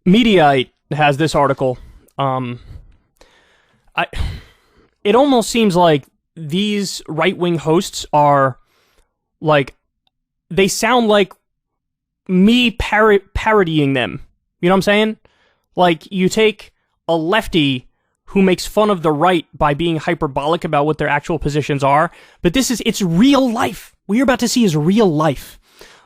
Mediaite has this article. It almost seems like these right-wing hosts are like, they sound like me parodying them. You know what I'm saying? Like, you take a lefty who makes fun of the right by being hyperbolic about what their actual positions are, but it's real life. What you're about to see is real life.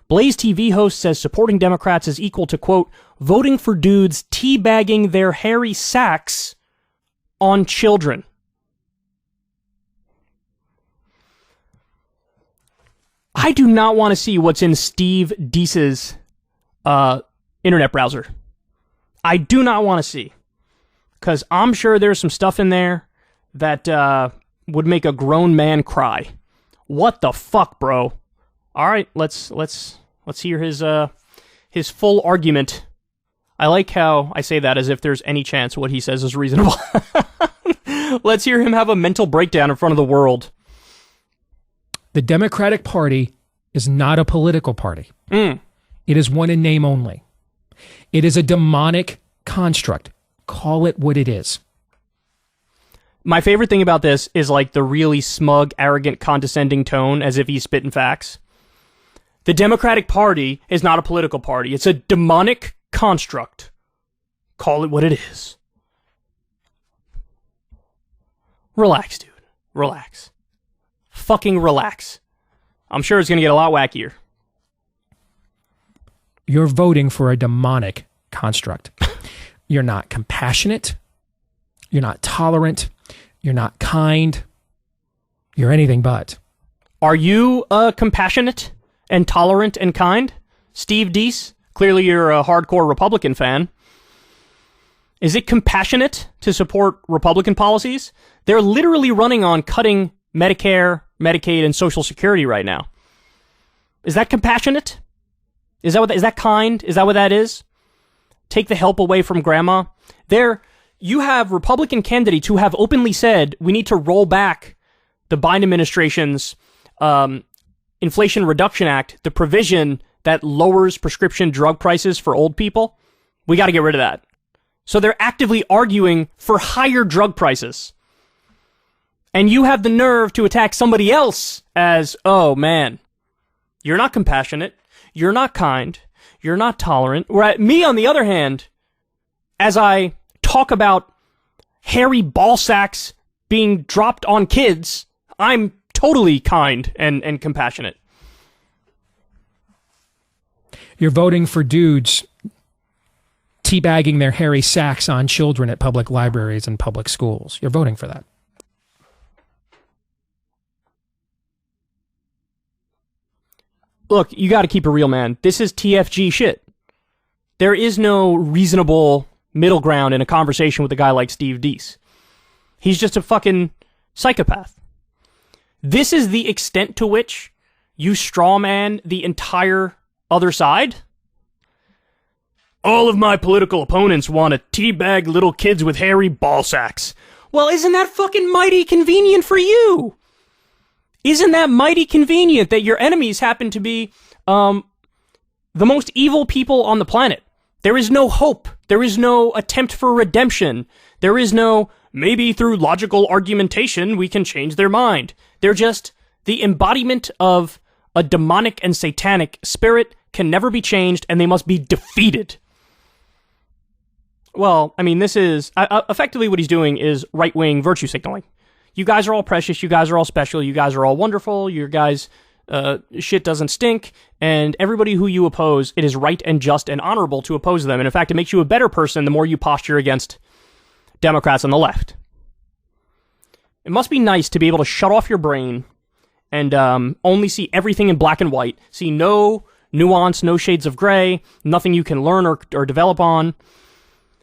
Blaze TV host says supporting Democrats is equal to, quote, voting for dudes teabagging their hairy sacks on children. I do not want to see what's in Steve Deace's internet browser. I do not want to see. Because I'm sure there's some stuff in there that would make a grown man cry. What the fuck, bro? All right, let's hear his full argument. I like how I say that as if there's any chance what he says is reasonable. Let's hear him have a mental breakdown in front of the world. The Democratic Party is not a political party. It is one in name only. It is a demonic construct. Call it what it is. My favorite thing about this is like the really smug, arrogant, condescending tone as if he's spitting facts. The Democratic Party is not a political party. It's a demonic construct. Call it what it is. Relax, dude. Relax. Fucking relax. I'm sure it's going to get a lot wackier. You're voting for a demonic construct. You're not compassionate. You're not tolerant. You're not kind. You're anything but. Are you compassionate and tolerant and kind? Steve Deace, clearly you're a hardcore Republican fan. Is it compassionate to support Republican policies? They're literally running on cutting Medicare, Medicaid, and Social Security right now. Is that compassionate? Is that kind? Is that what that is? Take the help away from grandma. You have Republican candidates who have openly said we need to roll back the Biden administration's Inflation Reduction Act, the provision that lowers prescription drug prices for old people. We got to get rid of that. So they're actively arguing for higher drug prices. And you have the nerve to attack somebody else as, oh man, you're not compassionate, you're not kind, you're not tolerant. Whereas me, on the other hand, as I talk about hairy ball sacks being dropped on kids, I'm totally kind and compassionate. You're voting for dudes teabagging their hairy sacks on children at public libraries and public schools. You're voting for that. Look, you got to keep it real, man. This is TFG shit. There is no reasonable middle ground in a conversation with a guy like Steve Deace. He's just a fucking psychopath. This is the extent to which you strawman the entire other side? All of my political opponents want to teabag little kids with hairy ball sacks. Well, isn't that fucking mighty convenient for you? Isn't that mighty convenient that your enemies happen to be the most evil people on the planet? There is no hope. There is no attempt for redemption. There is no, maybe through logical argumentation we can change their mind. They're just the embodiment of a demonic and satanic spirit, can never be changed, and they must be defeated. Well, I mean, this is, effectively what he's doing is right-wing virtue signaling. You guys are all precious, you guys are all special, you guys are all wonderful, your guys, shit doesn't stink, and everybody who you oppose, it is right and just and honorable to oppose them. And in fact, it makes you a better person the more you posture against Democrats on the left. It must be nice to be able to shut off your brain and only see everything in black and white, see no nuance, no shades of gray, nothing you can learn or develop on.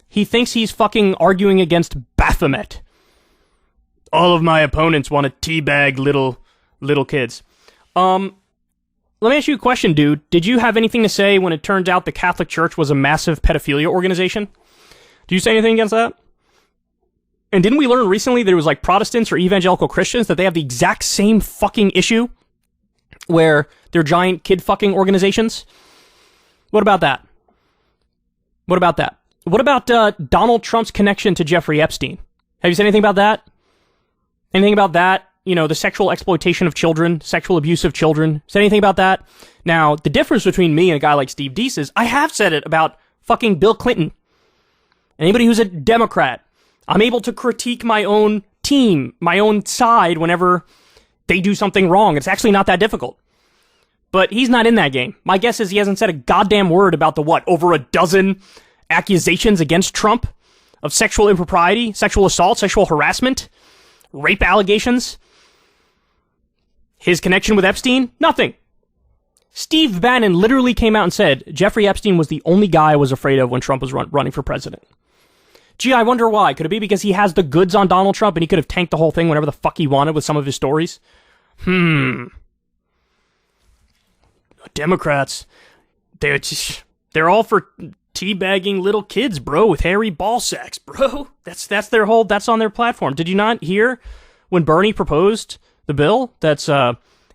He thinks he's fucking arguing against Baphomet. All of my opponents want to teabag little kids. Let me ask you a question, dude. Did you have anything to say when it turns out the Catholic Church was a massive pedophilia organization? Do you say anything against that? And didn't we learn recently that it was like Protestants or evangelical Christians that they have the exact same fucking issue where they're giant kid fucking organizations? What about that? What about that? What about Donald Trump's connection to Jeffrey Epstein? Have you said anything about that? Anything about that? You know, the sexual exploitation of children, sexual abuse of children. Said anything about that? Now, the difference between me and a guy like Steve Deese is I have said it about fucking Bill Clinton. Anybody who's a Democrat, I'm able to critique my own team, my own side whenever they do something wrong. It's actually not that difficult. But he's not in that game. My guess is he hasn't said a goddamn word about the over a dozen accusations against Trump of sexual impropriety, sexual assault, sexual harassment, rape allegations. His connection with Epstein? Nothing. Steve Bannon literally came out and said Jeffrey Epstein was the only guy I was afraid of when Trump was running for president. Gee, I wonder why. Could it be because he has the goods on Donald Trump and he could have tanked the whole thing whenever the fuck he wanted with some of his stories? Democrats, they're all for teabagging little kids, bro, with hairy ball sacks, bro. That's on their platform. Did you not hear when Bernie proposed the bill that's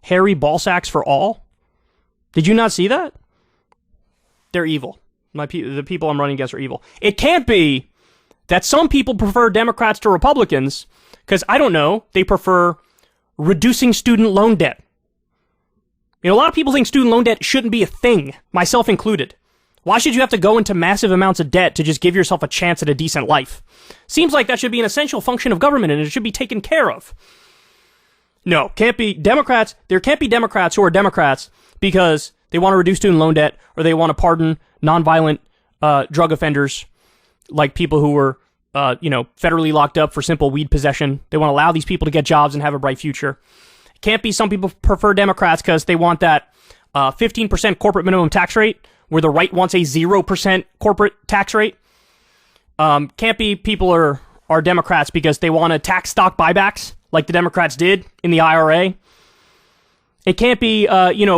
hairy ball sacks for all? Did you not see that? They're evil. The people I'm running against are evil. It can't be that some people prefer Democrats to Republicans because, I don't know, they prefer reducing student loan debt. You know, a lot of people think student loan debt shouldn't be a thing, myself included. Why should you have to go into massive amounts of debt to just give yourself a chance at a decent life? Seems like that should be an essential function of government and it should be taken care of. No, can't be Democrats. There can't be Democrats who are Democrats because they want to reduce student loan debt or they want to pardon nonviolent drug offenders like people who were, federally locked up for simple weed possession. They want to allow these people to get jobs and have a bright future. Can't be some people prefer Democrats because they want that 15% corporate minimum tax rate where the right wants a 0% corporate tax rate. Can't be people are Democrats because they want to tax stock buybacks like the Democrats did in the IRA. It can't be,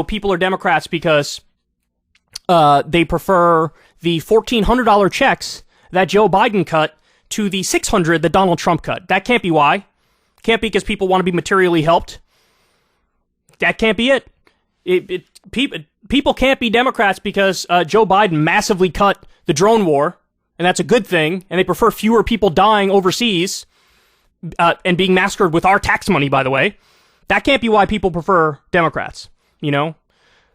people are Democrats because they prefer the $1,400 checks that Joe Biden cut to the $600 that Donald Trump cut. That can't be why. Can't be because people want to be materially helped. That can't be it. People can't be Democrats because Joe Biden massively cut the drone war, and that's a good thing, and they prefer fewer people dying overseas and being massacred with our tax money, by the way. That can't be why people prefer Democrats, you know?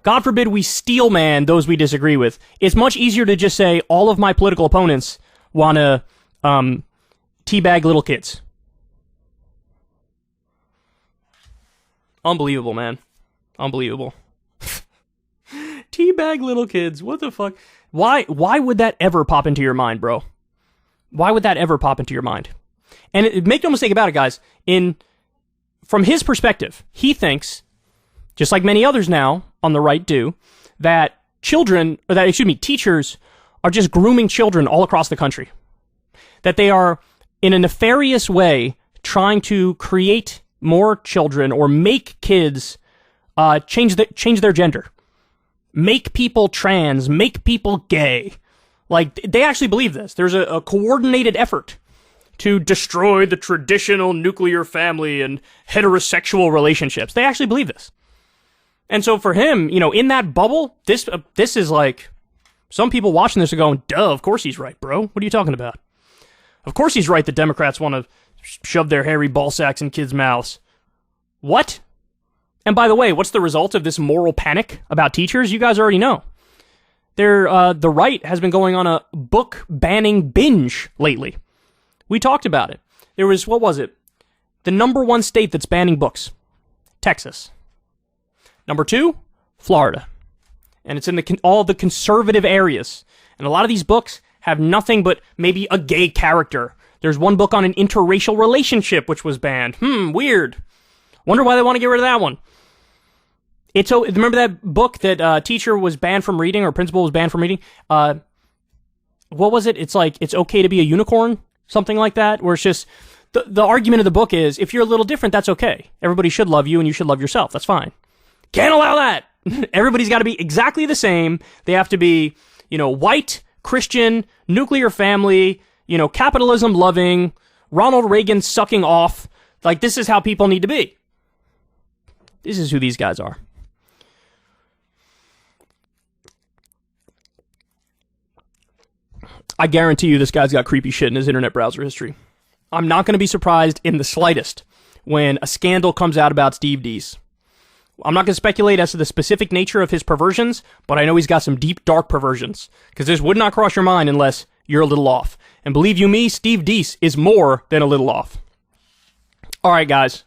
God forbid we steel man those we disagree with. It's much easier to just say all of my political opponents want to teabag little kids. Unbelievable, man. Unbelievable. Teabag little kids. What the fuck? Why would that ever pop into your mind, bro? Why would that ever pop into your mind? And make no mistake about it, guys. From his perspective, he thinks, just like many others now on the right do, that teachers are just grooming children all across the country. That they are, in a nefarious way, trying to create more children or make kids change their gender. Make people trans, make people gay. Like, they actually believe this. There's a coordinated effort to destroy the traditional nuclear family and heterosexual relationships. They actually believe this. And so for him, in that bubble, this is like, some people watching this are going, duh, of course he's right, bro. What are you talking about? Of course he's right that Democrats want to shove their hairy ball sacks in kids' mouths. What? And by the way, what's the result of this moral panic about teachers? You guys already know. The right has been going on a book banning binge lately. We talked about it. There was, what was it? The number one state that's banning books. Texas. Number 2, Florida. And it's in all the conservative areas. And a lot of these books have nothing but maybe a gay character. There's one book on an interracial relationship which was banned. Weird. Wonder why they want to get rid of that one. Remember that book that teacher was banned from reading or principal was banned from reading? What was it? It's like, it's okay to be a unicorn? Something like that, where it's just, the argument of the book is, if you're a little different, that's okay. Everybody should love you and you should love yourself. That's fine. Can't allow that. Everybody's got to be exactly the same. They have to be, white, Christian, nuclear family, capitalism loving, Ronald Reagan sucking off. Like, this is how people need to be. This is who these guys are. I guarantee you this guy's got creepy shit in his internet browser history. I'm not going to be surprised in the slightest when a scandal comes out about Steve Dees. I'm not going to speculate as to the specific nature of his perversions, but I know he's got some deep, dark perversions, because this would not cross your mind unless you're a little off. And believe you me, Steve Dees is more than a little off. All right, guys.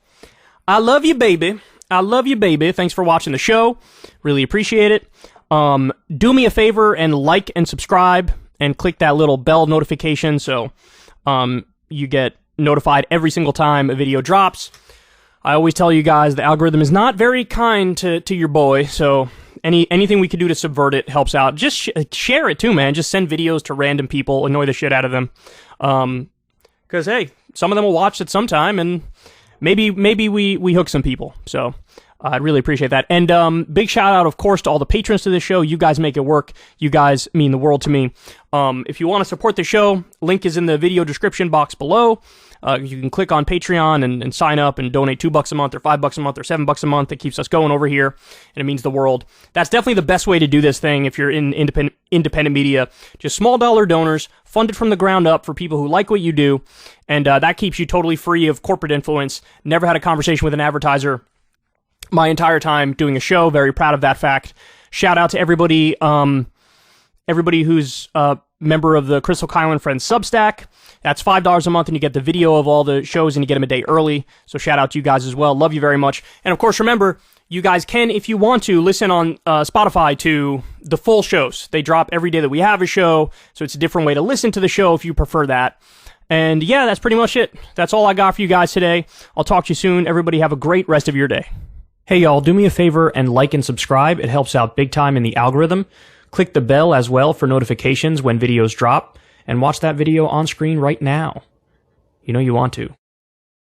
I love you, baby. I love you, baby. Thanks for watching the show. Really appreciate it. Do me a favor and like and subscribe and click that little bell notification so you get notified every single time a video drops. I always tell you guys the algorithm is not very kind to your boy, so anything we can do to subvert it helps out. Just share it too, man. Just send videos to random people, annoy the shit out of them. Because, hey, some of them will watch it sometime, and maybe we hook some people. So I'd really appreciate that. And big shout out, of course, to all the patrons to this show. You guys make it work. You guys mean the world to me. If you want to support the show, link is in the video description box below. You can click on Patreon and sign up and donate $2 a month or $5 a month or $7 a month. It keeps us going over here, and it means the world. That's definitely the best way to do this thing if you're in independent media. Just small dollar donors, funded from the ground up for people who like what you do, and that keeps you totally free of corporate influence. Never had a conversation with an advertiser my entire time doing a show. Very proud of that fact. Shout out to everybody who's a member of the Crystal Kyle and Friends Substack. That's $5 a month, and you get the video of all the shows, and you get them a day early. So shout out to you guys as well. Love you very much. And of course, remember, you guys can, if you want to, listen on Spotify to the full shows. They drop every day that we have a show, so it's a different way to listen to the show if you prefer that. And yeah, that's pretty much it. That's all I got for you guys today. I'll talk to you soon. Everybody have a great rest of your day. Hey y'all, do me a favor and like and subscribe. It helps out big time in the algorithm. Click the bell as well for notifications when videos drop, and watch that video on screen right now. You know you want to.